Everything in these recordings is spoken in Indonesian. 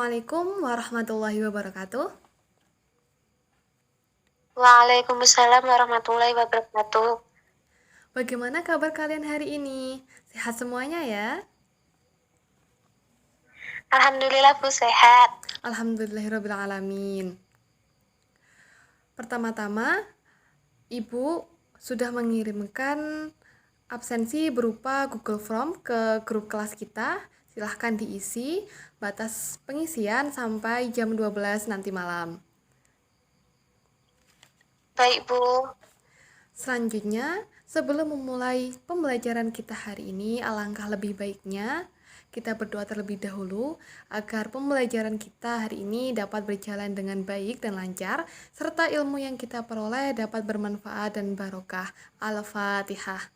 Assalamualaikum warahmatullahi wabarakatuh. Waalaikumsalam warahmatullahi wabarakatuh. Bagaimana kabar kalian hari ini? Sehat semuanya ya? Alhamdulillah Bu sehat. Alhamdulillahirrabbilalamin. Pertama-tama, Ibu sudah mengirimkan absensi berupa Google Form ke grup kelas kita. Silahkan diisi, batas pengisian sampai jam 12 nanti malam. Baik Bu. Selanjutnya, sebelum memulai pembelajaran kita hari ini, alangkah lebih baiknya kita berdoa terlebih dahulu agar pembelajaran kita hari ini dapat berjalan dengan baik dan lancar, serta ilmu yang kita peroleh dapat bermanfaat dan barokah. Al-Fatihah.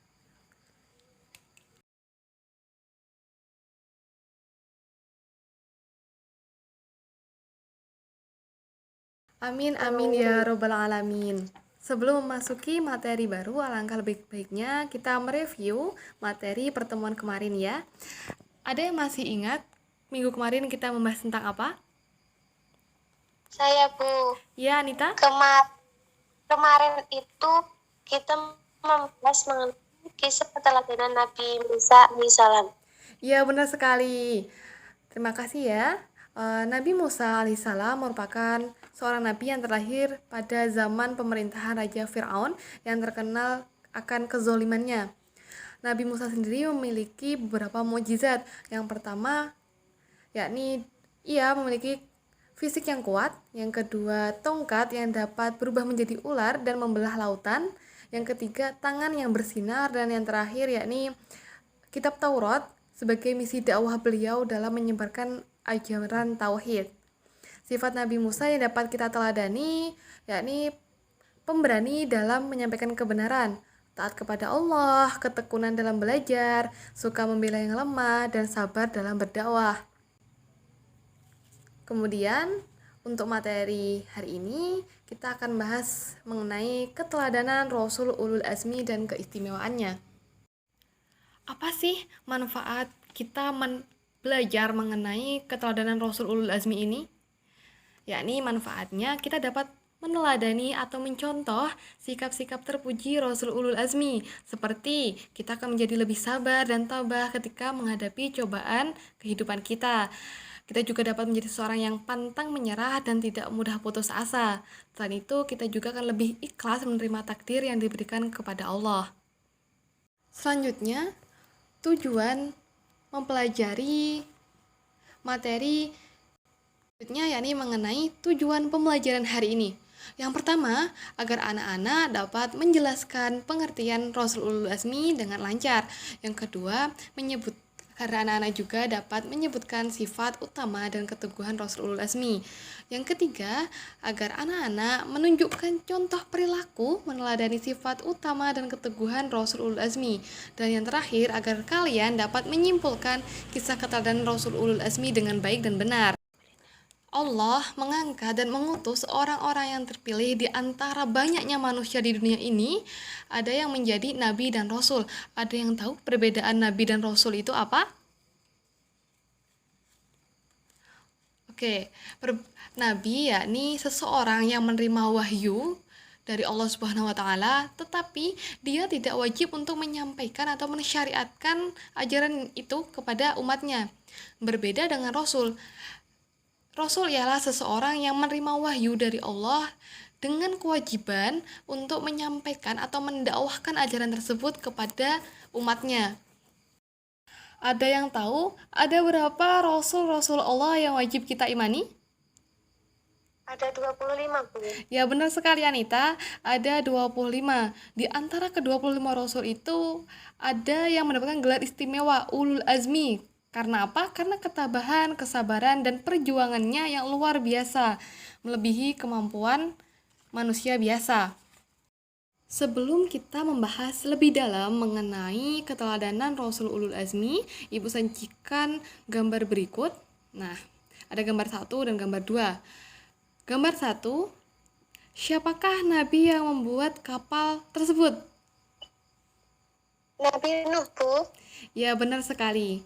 Amin, amin ya robbal alamin. Sebelum memasuki materi baru, alangkah lebih baiknya kita mereview materi pertemuan kemarin ya. Ada yang masih ingat minggu kemarin kita membahas tentang apa? Saya Bu. Ya, Anita? Kemarin itu kita membahas mengenai kisah keteladanan Nabi Musa alaihissalam. Ya, benar sekali. Terima kasih ya. Nabi Musa alaihissalam merupakan seorang nabi yang terlahir pada zaman pemerintahan Raja Fir'aun yang terkenal akan kezolimannya. Nabi Musa sendiri memiliki beberapa mukjizat. Yang pertama, yakni ia memiliki fisik yang kuat. Yang kedua, tongkat yang dapat berubah menjadi ular dan membelah lautan. Yang ketiga, tangan yang bersinar. Dan yang terakhir, yakni kitab Taurat sebagai misi dakwah beliau dalam menyebarkan ajaran tauhid. Sifat Nabi Musa yang dapat kita teladani yakni pemberani dalam menyampaikan kebenaran, taat kepada Allah, ketekunan dalam belajar, suka membela yang lemah, dan sabar dalam berdakwah. Kemudian, untuk materi hari ini, kita akan bahas mengenai keteladanan Rasul Ulul Azmi dan keistimewaannya. Apa sih manfaat kita belajar mengenai keteladanan Rasul Ulul Azmi ini? Yakni manfaatnya kita dapat meneladani atau mencontoh sikap-sikap terpuji Rasul Ulul Azmi, seperti kita akan menjadi lebih sabar dan tabah ketika menghadapi cobaan kehidupan kita. Kita juga dapat menjadi seorang yang pantang menyerah dan tidak mudah putus asa. Selain itu, kita juga akan lebih ikhlas menerima takdir yang diberikan kepada Allah. Selanjutnya, tujuan mempelajari materi yakni mengenai tujuan pembelajaran hari ini. Yang pertama, agar anak-anak dapat menjelaskan pengertian Rasul Ulul Azmi dengan lancar. Yang kedua, karena anak-anak juga dapat menyebutkan sifat utama dan keteguhan Rasul Ulul Azmi. Yang ketiga, agar anak-anak menunjukkan contoh perilaku meneladani sifat utama dan keteguhan Rasul Ulul Azmi. Dan yang terakhir, agar kalian dapat menyimpulkan kisah keteladanan Rasul Ulul Azmi dengan baik dan benar. Allah mengangkat dan mengutus orang-orang yang terpilih di antara banyaknya manusia di dunia ini. Ada yang menjadi nabi dan rasul. Ada yang tahu perbedaan nabi dan rasul itu apa? Oke, nabi yakni seseorang yang menerima wahyu dari Allah Subhanahu wa taala, tetapi dia tidak wajib untuk menyampaikan atau mensyariatkan ajaran itu kepada umatnya. Berbeda dengan rasul. Rasul ialah seseorang yang menerima wahyu dari Allah dengan kewajiban untuk menyampaikan atau mendakwahkan ajaran tersebut kepada umatnya. Ada yang tahu ada berapa rasul-rasul Allah yang wajib kita imani? Ada 25 Bu. Ya, benar sekali Anita, ada 25. Di antara ke-25 rasul itu ada yang mendapatkan gelar istimewa Ulul Azmi. Karena apa? Karena ketabahan, kesabaran, dan perjuangannya yang luar biasa, melebihi kemampuan manusia biasa. Sebelum kita membahas lebih dalam mengenai keteladanan Rasul Ulul Azmi, Ibu sajikan gambar berikut. Nah, ada gambar 1 dan gambar 2. Gambar 1, siapakah Nabi yang membuat kapal tersebut? Nabi Nuh Bu. Ya, benar sekali.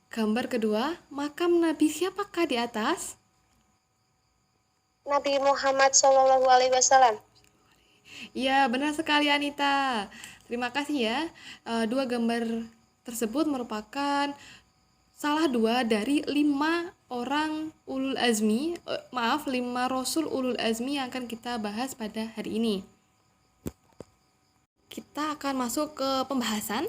Gambar kedua, makam Nabi siapakah di atas? Nabi Muhammad SAW. Ya, benar sekali Anita. Terima kasih ya. Dua gambar tersebut merupakan salah dua dari 5 Rasul Ulul Azmi yang akan kita bahas pada hari ini. Kita akan masuk ke pembahasan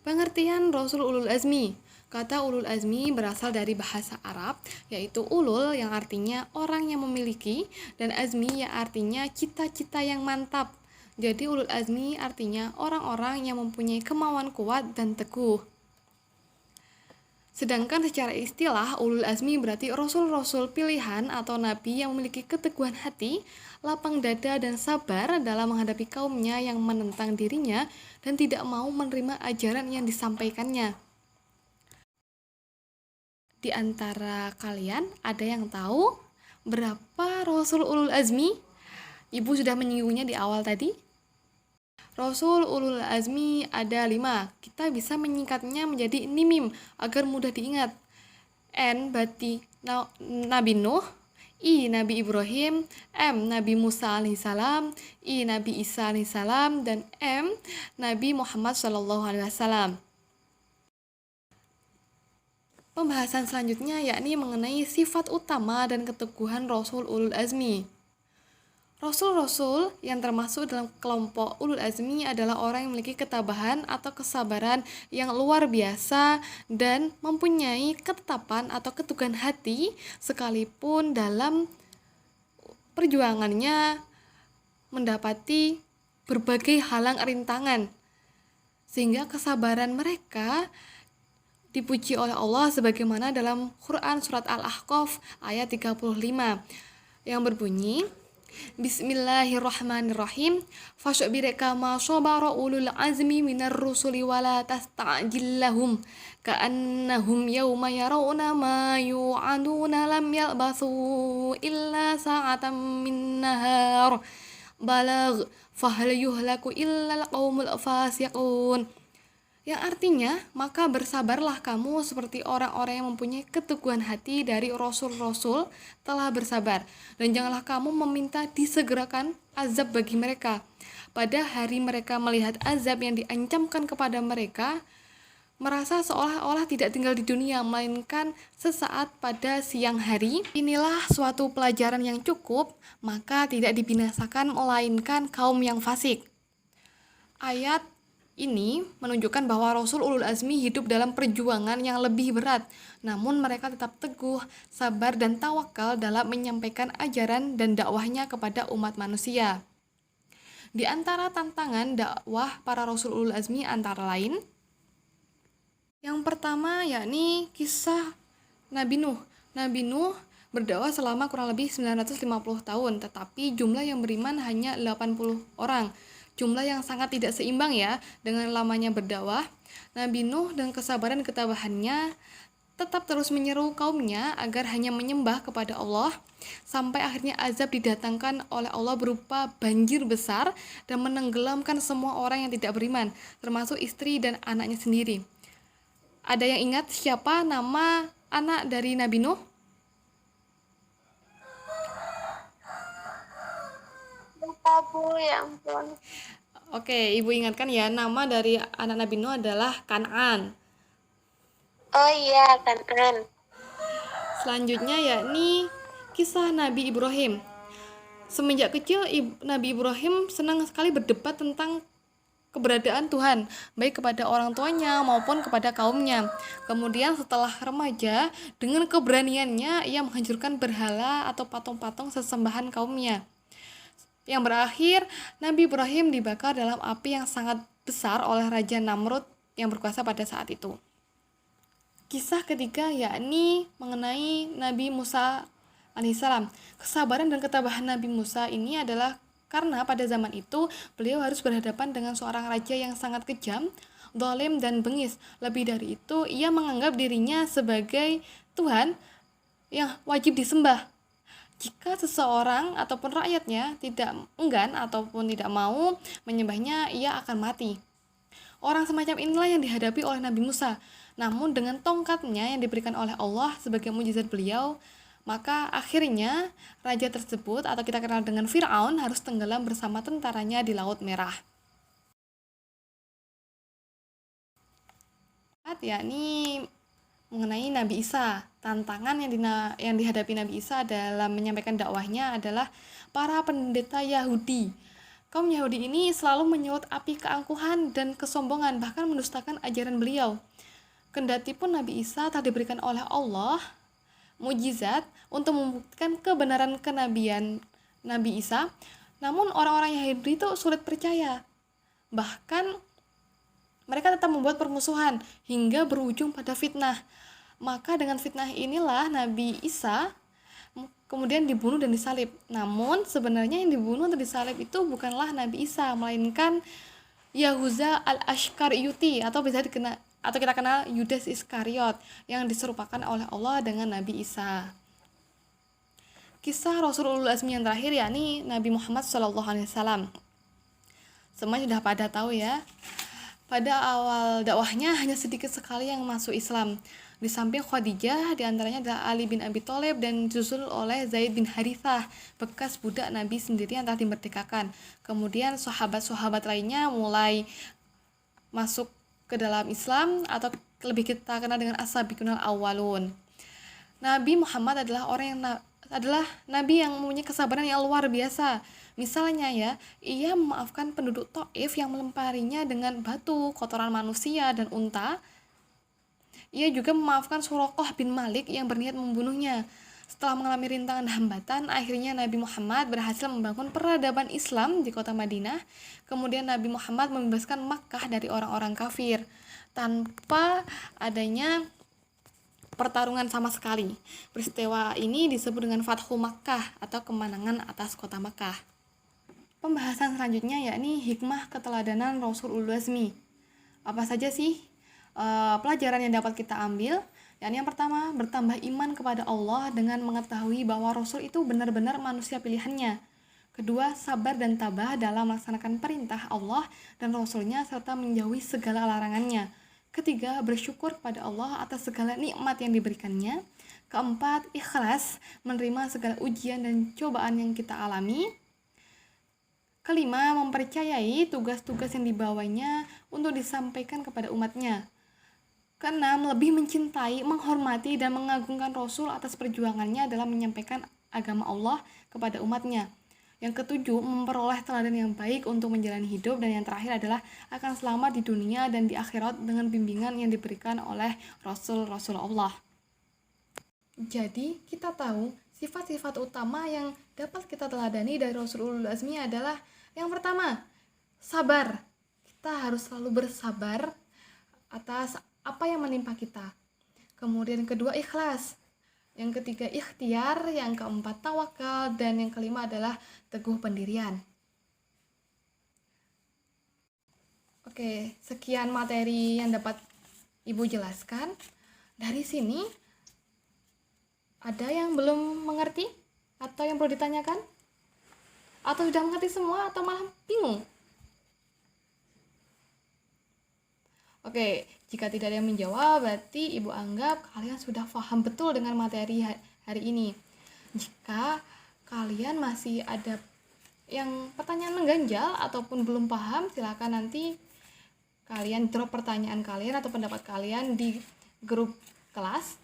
pengertian Rasul Ulul Azmi. Kata Ulul Azmi berasal dari bahasa Arab, yaitu ulul yang artinya orang yang memiliki, dan azmi yang artinya cita-cita yang mantap. Jadi Ulul Azmi artinya orang-orang yang mempunyai kemauan kuat dan teguh. Sedangkan secara istilah, Ulul Azmi berarti Rasul-Rasul pilihan atau Nabi yang memiliki keteguhan hati, lapang dada dan sabar dalam menghadapi kaumnya yang menentang dirinya dan tidak mau menerima ajaran yang disampaikannya. Di antara kalian ada yang tahu berapa Rasul Ulul Azmi? Ibu sudah menyinggungnya di awal tadi. Rasul Ulul Azmi ada 5. Kita bisa menyingkatnya menjadi NIMIM agar mudah diingat. N berarti Nabi Nuh, I Nabi Ibrahim, M Nabi Musa alaihissalam, I Nabi Isa alaihissalam, dan M Nabi Muhammad SAW. Pembahasan selanjutnya yakni mengenai sifat utama dan keteguhan Rasul Ulul Azmi. Rasul-rasul yang termasuk dalam kelompok Ulul Azmi adalah orang yang memiliki ketabahan atau kesabaran yang luar biasa dan mempunyai ketetapan atau keteguhan hati sekalipun dalam perjuangannya mendapati berbagai halang rintangan. Sehingga kesabaran mereka dipuji oleh Allah sebagaimana dalam Quran surat Al-Ahqaf ayat 35 yang berbunyi, Bismillahirrahmanirrahim. Fasyabir kama sabara ulul azmi minar rusuli wala tasta'jil lahum ka'annahum yawma yarawna ma yu'aduna lam yalbathu illa sa'atan min nahar balagh fahal yuhlaku illa al-qaumul fasiqun. Yang artinya, maka bersabarlah kamu seperti orang-orang yang mempunyai keteguhan hati dari Rasul-Rasul telah bersabar. Dan janganlah kamu meminta disegerakan azab bagi mereka. Pada hari mereka melihat azab yang diancamkan kepada mereka, merasa seolah-olah tidak tinggal di dunia, melainkan sesaat pada siang hari. Inilah suatu pelajaran yang cukup, maka tidak dibinasakan melainkan kaum yang fasik. Ayat ini menunjukkan bahwa Rasul Ulul Azmi hidup dalam perjuangan yang lebih berat, namun mereka tetap teguh, sabar, dan tawakal dalam menyampaikan ajaran dan dakwahnya kepada umat manusia. Di antara tantangan dakwah para Rasul Ulul Azmi antara lain, yang pertama yakni kisah Nabi Nuh. Nabi Nuh berdakwah selama kurang lebih 950 tahun, tetapi jumlah yang beriman hanya 80 orang. Jumlah yang sangat tidak seimbang ya dengan lamanya berdakwah. Nabi Nuh dan kesabaran ketabahannya tetap terus menyeru kaumnya agar hanya menyembah kepada Allah sampai akhirnya azab didatangkan oleh Allah berupa banjir besar dan menenggelamkan semua orang yang tidak beriman, termasuk istri dan anaknya sendiri. Ada yang ingat siapa nama anak dari Nabi Nuh? Lupa Bu, ya ampun. Oke, Ibu ingatkan ya, nama dari anak Nabi Nuh adalah Kan'an. Oh iya, Kan'an. Selanjutnya yakni kisah Nabi Ibrahim. Semenjak kecil Nabi Ibrahim senang sekali berdebat tentang keberadaan Tuhan, baik kepada orang tuanya maupun kepada kaumnya. Kemudian setelah remaja, dengan keberaniannya ia menghancurkan berhala atau patung-patung sesembahan kaumnya. Yang berakhir, Nabi Ibrahim dibakar dalam api yang sangat besar oleh Raja Namrud yang berkuasa pada saat itu. Kisah ketiga yakni mengenai Nabi Musa alaihissalam. Kesabaran dan ketabahan Nabi Musa ini adalah karena pada zaman itu beliau harus berhadapan dengan seorang raja yang sangat kejam, zalim dan bengis. Lebih dari itu, ia menganggap dirinya sebagai Tuhan yang wajib disembah. Jika seseorang ataupun rakyatnya tidak enggan ataupun tidak mau menyembahnya, ia akan mati. Orang semacam inilah yang dihadapi oleh Nabi Musa. Namun dengan tongkatnya yang diberikan oleh Allah sebagai mukjizat beliau, maka akhirnya raja tersebut atau kita kenal dengan Fir'aun harus tenggelam bersama tentaranya di Laut Merah. Yakni mengenai Nabi Isa. Tantangan yang dihadapi Nabi Isa dalam menyampaikan dakwahnya adalah para pendeta Yahudi. Kaum Yahudi ini selalu menyulut api keangkuhan dan kesombongan, bahkan mendustakan ajaran beliau. Kendati pun Nabi Isa telah diberikan oleh Allah mukjizat untuk membuktikan kebenaran kenabian Nabi Isa, namun orang-orang Yahudi itu sulit percaya. Bahkan mereka tetap membuat permusuhan hingga berujung pada fitnah. Maka dengan fitnah inilah Nabi Isa kemudian dibunuh dan disalib. Namun sebenarnya yang dibunuh dan disalib itu bukanlah Nabi Isa, melainkan Yahuza al-Ashkariyuti atau kita kenal Yudas Iskariot yang diserupakan oleh Allah dengan Nabi Isa. Kisah Rasul Ulul Azmi yang terakhir yakni Nabi Muhammad SAW. Semua sudah pada tahu ya. Pada awal dakwahnya hanya sedikit sekali yang masuk Islam. Di samping Khadijah, diantaranya adalah Ali bin Abi Thalib dan disusul oleh Zaid bin Harithah, bekas budak Nabi sendiri yang telah dimerdekakan. Kemudian sahabat-sahabat lainnya mulai masuk ke dalam Islam atau lebih kita kenal dengan as-sabiqunal awwalun. Nabi Muhammad adalah nabi yang mempunyai kesabaran yang luar biasa. Misalnya ya, ia memaafkan penduduk Taif yang melemparinya dengan batu, kotoran manusia, dan unta. Ia juga memaafkan Suraqah bin Malik yang berniat membunuhnya. Setelah mengalami rintangan hambatan, akhirnya Nabi Muhammad berhasil membangun peradaban Islam di kota Madinah. Kemudian Nabi Muhammad membebaskan Makkah dari orang-orang kafir tanpa adanya pertarungan sama sekali. Peristiwa ini disebut dengan Fathu Makkah atau kemenangan atas kota Makkah. Pembahasan selanjutnya yakni hikmah keteladanan Rasul Ulul Azmi. Apa saja sih pelajaran yang dapat kita ambil? Yakni yang pertama, bertambah iman kepada Allah dengan mengetahui bahwa Rasul itu benar-benar manusia pilihannya. Kedua, sabar dan tabah dalam melaksanakan perintah Allah dan Rasulnya serta menjauhi segala larangannya. Ketiga, bersyukur kepada Allah atas segala nikmat yang diberikannya. Keempat, ikhlas menerima segala ujian dan cobaan yang kita alami. Kelima, mempercayai tugas-tugas yang dibawanya untuk disampaikan kepada umatnya. Keenam, lebih mencintai, menghormati, dan mengagungkan Rasul atas perjuangannya dalam menyampaikan agama Allah kepada umatnya. Yang ketujuh, memperoleh teladan yang baik untuk menjalani hidup. Dan yang terakhir adalah akan selamat di dunia dan di akhirat dengan bimbingan yang diberikan oleh Rasul-Rasul Allah. Jadi, kita tahu sifat-sifat utama yang dapat kita teladani dari Rasul Ulul Azmi adalah yang pertama, sabar. Kita harus selalu bersabar atas apa yang menimpa kita. Kemudian kedua, ikhlas. Yang ketiga, ikhtiar. Yang keempat, tawakal. Dan yang kelima adalah teguh pendirian. Oke, sekian materi yang dapat Ibu jelaskan. Dari sini, ada yang belum mengerti? Atau yang perlu ditanyakan? Atau sudah mengerti semua atau malah bingung? Oke, jika tidak ada yang menjawab, berarti Ibu anggap kalian sudah paham betul dengan materi hari ini. Jika kalian masih ada yang pertanyaan mengganjal ataupun belum paham, silakan nanti kalian drop pertanyaan kalian atau pendapat kalian di grup kelas.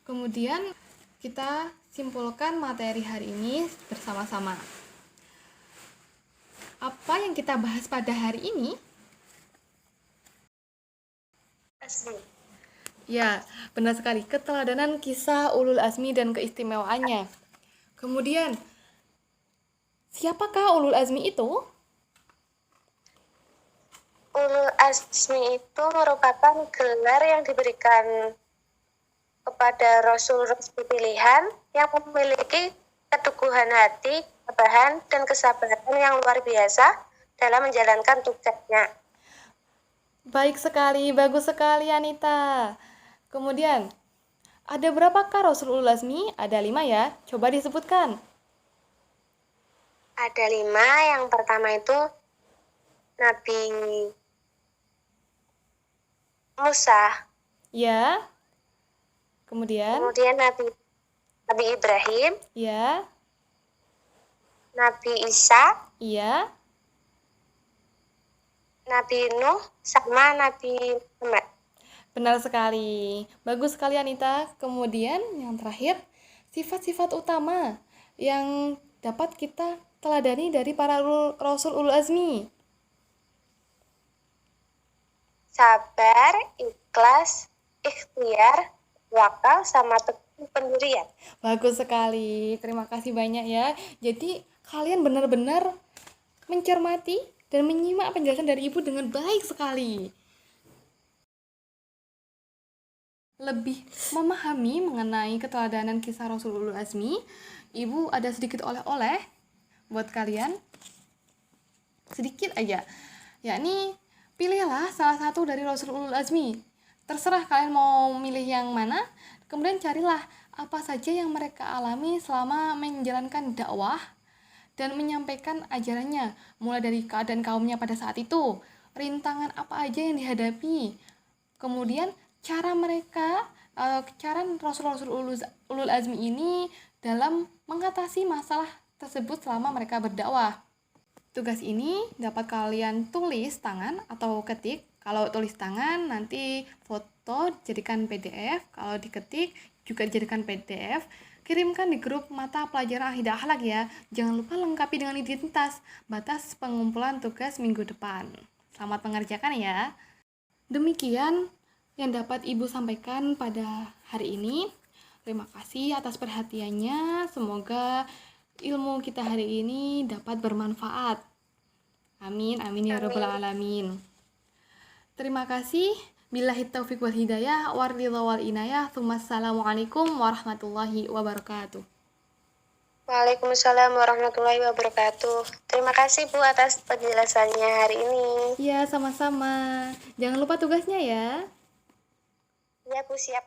Kemudian kita simpulkan materi hari ini bersama-sama. Apa yang kita bahas pada hari ini? Azmi. Ya, benar sekali. Keteladanan kisah Ulul Azmi dan keistimewaannya. Kemudian, siapakah Ulul Azmi itu? Ulul Azmi itu merupakan gelar yang diberikan kepada Rasul-Rasul pilihan yang memiliki keteguhan hati, kesabaran, dan kesabaran yang luar biasa dalam menjalankan tugasnya. Baik sekali, bagus sekali Anita. Kemudian, ada berapakah Rasul Ulul Azmi? Ada 5 ya, coba disebutkan. Ada 5, yang pertama itu Nabi Musa, Ya. Kemudian, kemudian Nabi Ibrahim, ya, Nabi Isa, iya. Nabi Nuh, sama Nabi Muhammad. Benar sekali. Bagus sekali Anita. Kemudian yang terakhir, sifat-sifat utama yang dapat kita teladani dari para Rasul Ulul Azmi. Sabar, ikhlas, ikhtiar, wakal, sama tekun pendirian. Bagus sekali. Terima kasih banyak ya. Jadi kalian benar-benar mencermati dan menyimak penjelasan dari Ibu dengan baik sekali. Lebih memahami mengenai keteladanan kisah Rasul Ulul Azmi, Ibu ada sedikit oleh-oleh buat kalian. Sedikit aja. Yakni pilihlah salah satu dari Rasul Ulul Azmi. Terserah kalian mau milih yang mana, kemudian carilah apa saja yang mereka alami selama menjalankan dakwah dan menyampaikan ajarannya, mulai dari keadaan kaumnya pada saat itu, rintangan apa aja yang dihadapi, kemudian cara mereka, cara Rasul-Rasul Ulul Azmi ini dalam mengatasi masalah tersebut selama mereka berdakwah. Tugas ini dapat kalian tulis tangan atau ketik. Kalau tulis tangan nanti foto jadikan PDF, kalau diketik juga dijadikan PDF. Kirimkan di grup mata pelajaran akidah akhlak ya. Jangan lupa lengkapi dengan identitas. Batas pengumpulan tugas minggu depan. Selamat mengerjakan ya. Demikian yang dapat Ibu sampaikan pada hari ini. Terima kasih atas perhatiannya. Semoga ilmu kita hari ini dapat bermanfaat. Amin, amin ya rabbal alamin. Terima kasih. Billahi taufiq wal hidayah, waridha wal inayah. Assalamualaikum warahmatullahi wabarakatuh. Waalaikumsalam warahmatullahi wabarakatuh. Terima kasih Bu atas penjelasannya hari ini. Ya, sama-sama. Jangan lupa tugasnya ya. Ya Bu, siap.